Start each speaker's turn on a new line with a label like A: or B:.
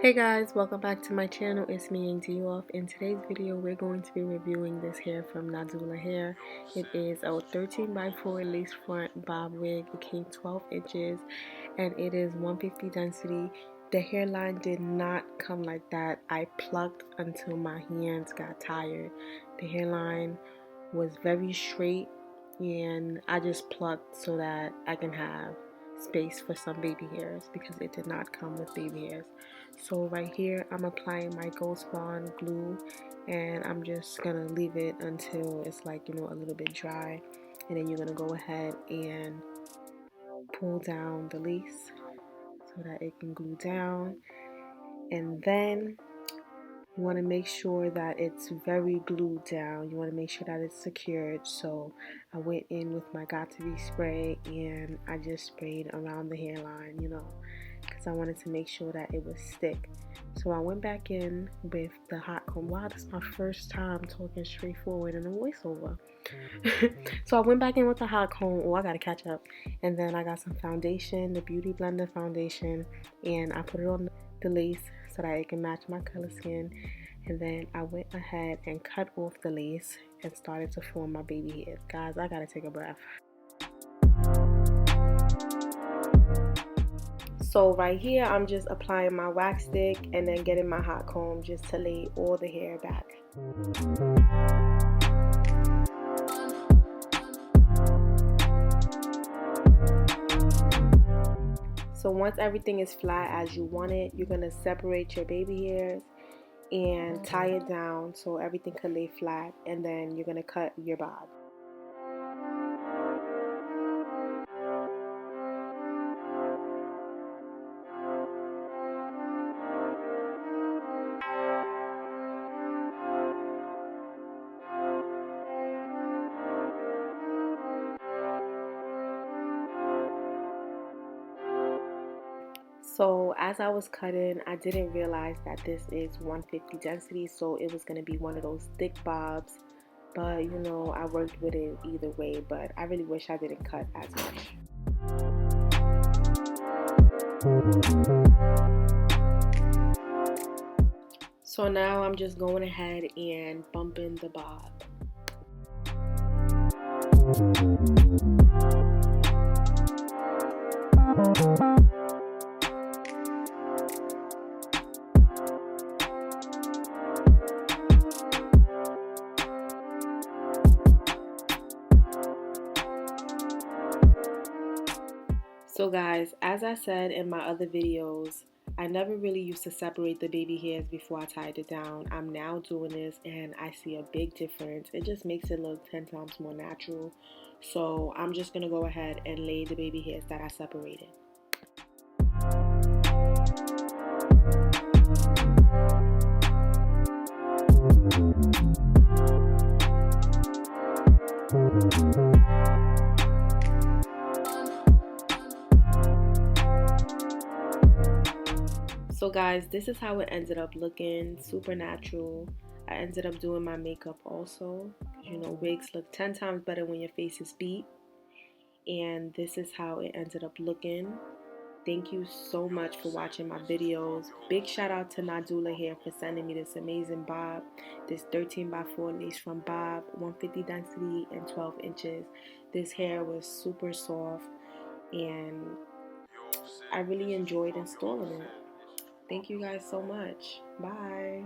A: Hey guys, welcome back to my channel. It's me, Ing Off. In today's video, we're going to be reviewing this hair from Nadula Hair. It is a 13 by 4 lace front bob wig. It came 12 inches and it is 150 density. The hairline did not come like that. I plucked until my hands got tired. The hairline was very straight and I just plucked so that I can have space for some baby hairs because it did not come with baby hairs. So right here I'm applying my Ghost Bond glue and I'm just gonna leave it until it's like, a little bit dry, and then you're gonna go ahead and pull down the lace so that it can glue down, and then you want to make sure that it's very glued down. You want to make sure that it's secured. So I went in with my Got To Be spray and I just sprayed around the hairline, because I wanted to make sure that it would stick. So I went back in with the hot comb. Wow, this is my first time talking straightforward in a voiceover. So I went back in with the hot comb. Oh, I gotta catch up. And then I got some foundation, the Beauty Blender foundation, and I put it on the lace so that it can match my color skin. And then I went ahead and cut off the lace and started to form my baby hairs. Guys, I gotta take a breath. So right here, I'm just applying my wax stick and then getting my hot comb just to lay all the hair back. So once everything is flat as you want it, you're going to separate your baby hairs and tie it down so everything can lay flat, and then you're going to cut your bob. So as I was cutting, I didn't realize that this is 150 density, so it was going to be one of those thick bobs. But I worked with it either way, but I really wish I didn't cut as much. So now I'm just going ahead and bumping the bob. So guys, as I said in my other videos, I never really used to separate the baby hairs before I tied it down. I'm now doing this and I see a big difference. It just makes it look 10 times more natural. So I'm just going to go ahead and lay the baby hairs that I separated. So guys, this is how it ended up looking, super natural. I ended up doing my makeup also. Wigs look 10 times better when your face is beat. And this is how it ended up looking. Thank you so much for watching my videos. Big shout out to Nadula Hair for sending me this amazing bob. This 13 by 4 lace front bob, 150 density and 12 inches. This hair was super soft and I really enjoyed installing it. Thank you guys so much. Bye.